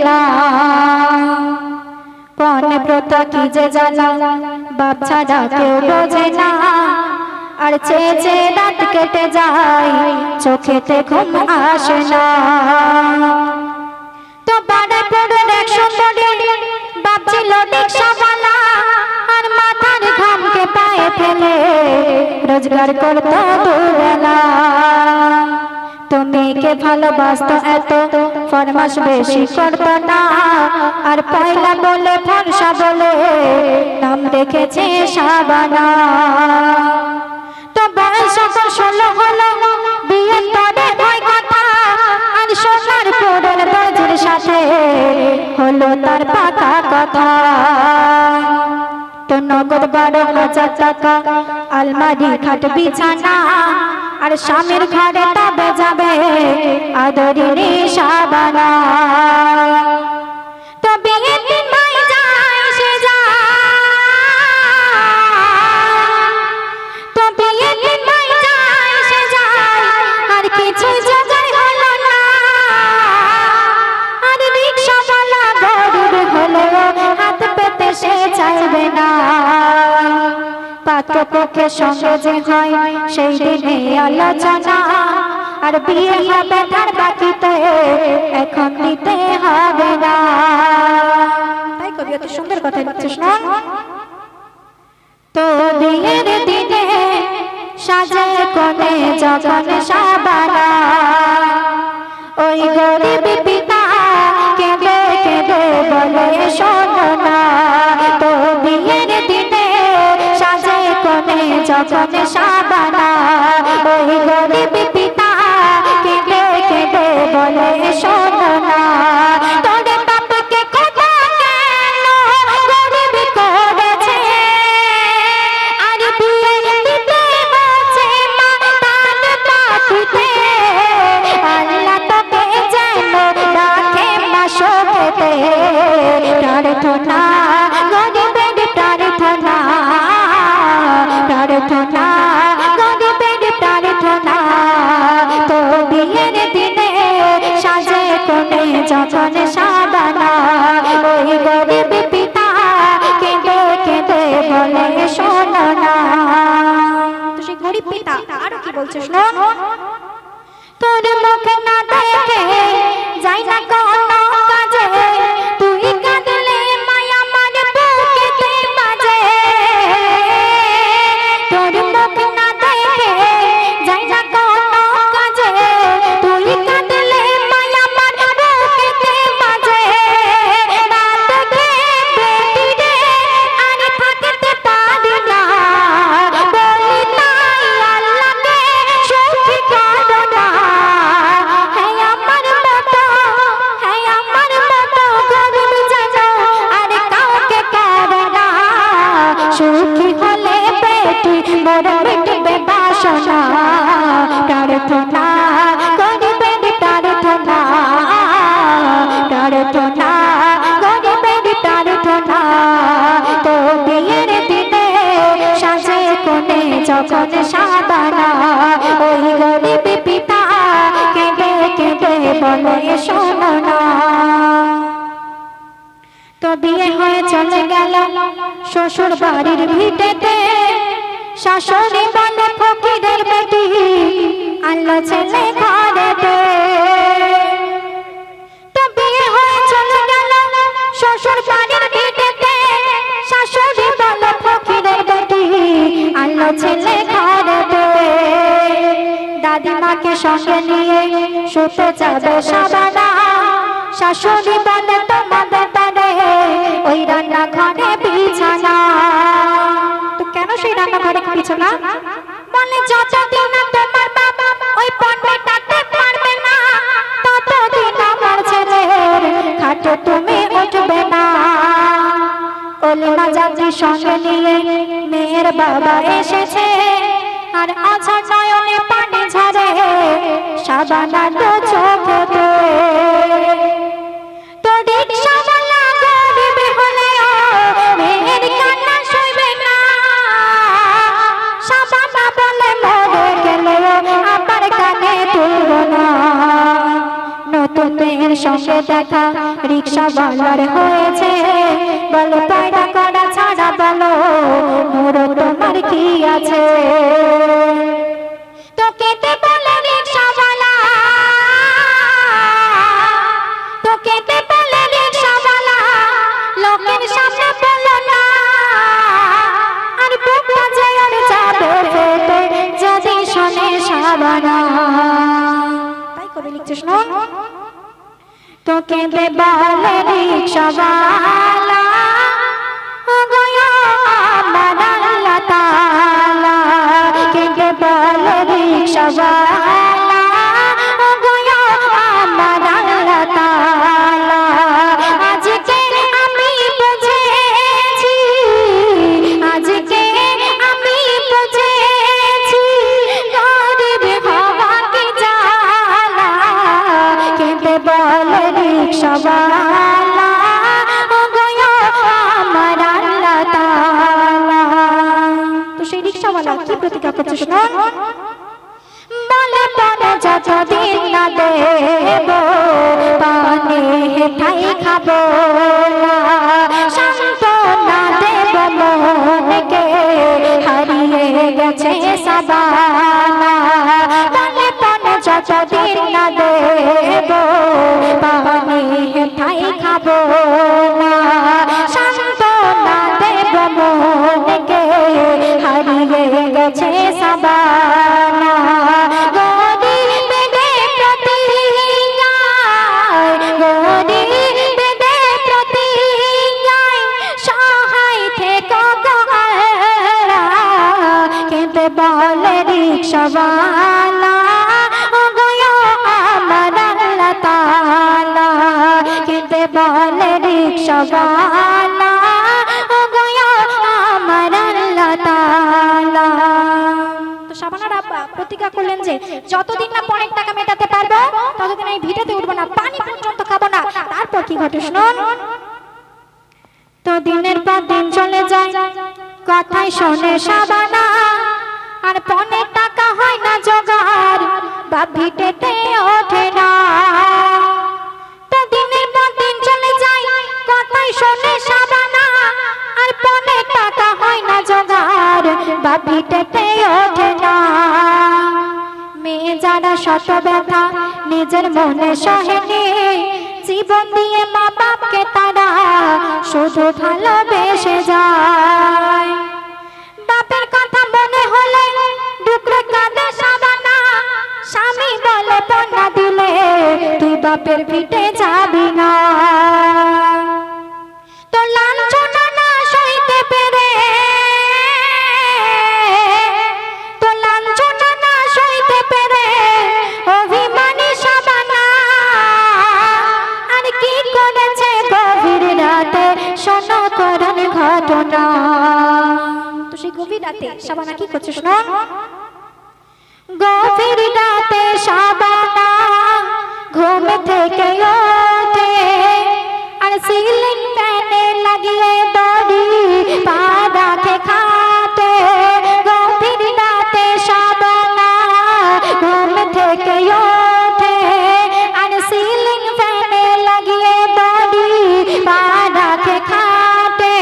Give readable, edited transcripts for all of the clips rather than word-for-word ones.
দেখলাম কোন প্রথা কি যে জানা বাপ ছাড়া কেউ বোঝে না আর চেয়ে চেয়ে রাত কেটে যায় চোখেতে ঘুম আসে না তো বাড়ে পড়ে এক সুন্দরী বাপ ছিল রিকশাওয়ালা আর মাথার ঘামকে পায়ে ফেলে রোজগার করতো দুবেলা তো মেয়েকে ভালোবাসতো এত ফরমাস বেশি করতো না আর পয়লা বলে ফর্সা বলে নাম রেখেছে শাবানা তো বয়স 16 হলো বিয়ে করে হয় কথা আর সোনার পরের বাজির সাথে হলো তার পাকা কথা তো নগদ 12,000 টাকা আলমারি খাট বিছানা আর স্বামীর ঘরে তবে যাবে আদরিনী শাবানা তো বিয়ের দিন ভাই যায় সে যায় তো বিয়ের দিন ভাই যায় সে যায় আর কিছু জোগাড় হলো না আর রিকশাওয়ালা গরিব হলেও হাত পেতে সে চাইবে না পাত্রপক্ষের সঙ্গে যে হয় সেই দিনে আলোচনা আর বিয়ে হবে তার বাকিতে এখন দিতে হবে না তাই কবি এত সুন্দর কথা বলছিস না তো বিয়ের দিনে সাজে কোণে যখন শাবানা ওই গরিব পিতা কেঁদে কেঁদে বলে শোনো না তো বিয়ের দিনে সাজে কোণে যখন শাবানা ওই গরিব পিতা কেঁদে কেঁদে বলে শোনো না তোর বাপকে খোদা কেন গরিব করেছে আর বিয়ে দিতে হচ্ছে মা তার পাখিতে আল্লাহ তোকে যেন রাখে মা শোভেতে প্রার্থনা গরিবের প্রার্থনা প্রার্থনা গরিবের প্রার্থনা তো বিয়ের দিনে সাজে কোণে যখন শাবানা ওই গরিব পিতা কেঁদে কেঁদে বলে শোনো না তো সেই গরিব পিতা আরো কি বলছে শোনো তোর মুখ না দেখে যাই না কোনো কাজে তুই কাঁদলে মায়া আমার বুকেতে বাজে তোর মুখ না দেখে যাই না কোনো কাজে তুই কাঁদলে মায়া আমার বুকেতে বাজে রাত বেটি রে আর থাকতে পারি না বলি তাই আল্লাহকে সুখী করো না হে আমার মতো গরিব জানো আর কাউকে করে না সুখী হলে বেটি মোর মিটবে বাসনা প্রার্থনা গরিবের প্রার্থনা প্রার্থনা গরিবের প্রার্থনা তো বিয়ের দিনে সাজে কোণে যখন শাবানা ওই গরিব পিতা কেঁদে কেঁদে বলে শোনো না তো বিয়ে হয়ে চলে গেল শ্বশুর বাড়ির ভিটেতে শাশুড়ি বলে ফকিরের বেটি আনলো ছেলে ঘরেতে তো বিয়ে হয়ে চলে গেল শ্বশুর বাড়ির ভিটেতে শাশুড়ি বলে ফকিরের বেটি আনলো ছেলে ঘরেতে দাদিমাকে সঙ্গে নিয়ে শুতে যাবে শাবানা শাশুড়ি বলে তোমাদের তারে ওই রান্না ঘরে বিছানা তো কেন সেই রান্না ঘরে বিছানা বলে যতদিন না তোমার বাবা ওই পণ্ডিতাতে পারবে না ততদিন আমার ছেলের খাটে তুমি উঠবে না অলিমা যাত্রী সঙ্গে নিয়ে মেয়ের বাবা এসেছে আর আছাড় নয়নে পানি ঝরে শাবানা তো চোখে তো রিকশাওয়ালা গরিব হলেও মেয়ের কান্না সইবে না শাবানা বলে মরে গেলেও আবার কানে তুলব না নতুন লোকের সঙ্গে দেখা রিক্সাওয়ালার হয়েছে, বলো পয়দা করা ছাড়া বলো মোর তোমার কি আছে। তোকে তে বলে রিক্সাওয়ালা, তোকে তে বলে রিক্সাওয়ালা, লোকের সামনে বলো না, আর বুকটা যে আর যাবে ফেটে যদি শোনে সাবানা। তাই কবি লিখছে শুনুন, তোকে তে বলে রিক্সাওয়ালা, ও গয়া আমার আল্লাহ তাআলা, কে বলে রিক্সাওয়ালা, ও গয়া আমার আল্লাহ তাআলা। আজকে আমি বুঝেছি, আজকে আমি বুঝেছি, গরিব হওয়া কি জ্বালা, কে বলে রিক্সাওয়ালা, ও গয়া আমার আল্লাহ তাআলা। তো সেই রিক্সাওয়ালা কি প্রতিজ্ঞা করছে শুনুন, বলে পরে যতদিন না দেব পানে হেঠাই খাবো না, শান্ত না দেব মনকে হারিয়ে গেছে সাবানা। বলে পরে যতদিন না দেব পানে হেঠাই খাবো না, শান্ত না দেব মনকে হারিয়ে গেছে সাবানা। বলে রিক্সাওয়ালা, ও গয়া আমার আল্লাহ তাআলা, কে বলে রিক্সাওয়ালা, ও গয়া আমার আল্লাহ তাআলা। তো শাবানার আব্বা প্রতিজ্ঞা করলেন যে যতদিন না পরের টাকা মেটাতে পারবো ততদিন আমি ভিটাতে উঠবো না, পানি পর্যন্ত খাবো না। তারপর কি ঘটে শুনুন, তো দিনের পর দিন চলে যায়, কথাই শোনে শাবানা, আর পনের টাকা হয় না জোগাড়, বাপ ভিটেতে ওঠে না। তো দিনের পর দিন চলে যায়, কথাই শোনে শাবানা, আর পনের টাকা হয় না জোগাড়, বাপ ভিটেতে ওঠে না। মেয়ে যারা শত ব্যথা নিজের মনে সহেনি, জীবন দিয়ে মা বাপকে তারা শুধু ভালোবেসে যায়। বাপের কথা মনে হলে ডুকরে কাঁদে শাবানা, স্বামী বলে পন্না দিলে তুই বাপের ভিটে যাবি না। তো লাঞ্ছনা না সইতে পেরে, তো লাঞ্ছনা না সইতে পেরে অভিমানী শাবানা, আর কি করেছে গভীর রাতে শোনো করুণ ঘটনা। তো সেই গভীর রাতে শাবানা কি করছে শুনুন, গভীর রাতে শাবানা ঘুম থেকে ওঠে, আর সিলিং ফ্যানে লাগিয়ে দড়ি পা রাখে খাটে। গভীর রাতে শাবানা ঘুম থেকে ওঠে, আর সিলিং ফ্যানে লাগিয়ে দড়ি পা রাখে খাটে।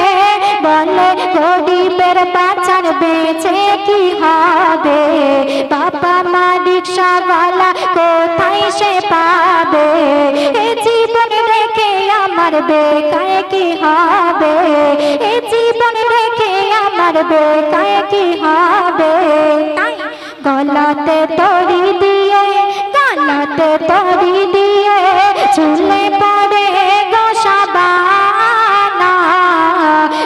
বলে গরিবের বাচ্চার বেঁচে কি হবে, বাবা মা রিক্সাওয়ালা কোথায় সে পাবে, এ জীবন রেখে আমার বেকায় কি হবে, এ জীবন রেখে আমার বেকায় কি হবে। গলাতে তড়ি দিয়ে, গলাতে তড়ি দিয়ে চুলে পড়ে গো শাবানা,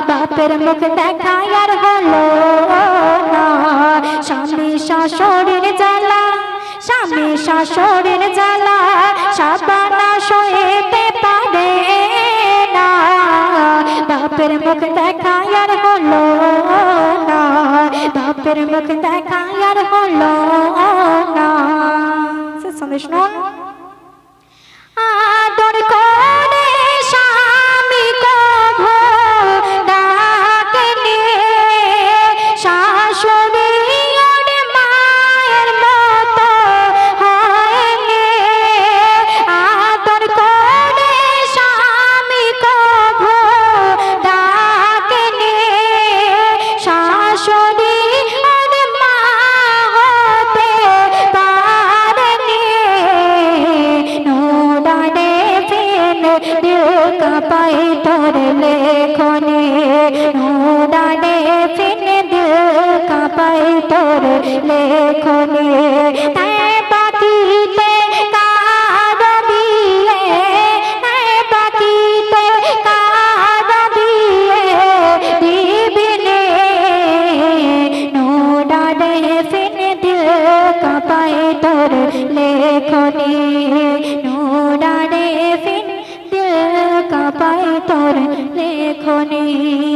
বাপের মুখ দেখায় আর হলো না। স্বামী শাশুড়ির জ্বালা, স্বামী শাশুড়ির জ্বালা শাবানা সইতে পারে না, বাপের মুখ দেখায় আর হলো না, বাপের মুখ দেখায় আর হলো না। শুনুন, আদর করে স্বামী কভু ডাকেনি, শাশুড়ি ওর মায়ের মতো হয়নি। আদর दिल कांपाए तोर लेखनी नूराने फिन दिल कांपाए तोर लेखनी तै बाकीते कादबिए तै बाकीते कादबिए दीबिने नूराने फिन दिल कांपाए तोर लेखनी नूराने फिन दिल कांपाए तोर लेखनी।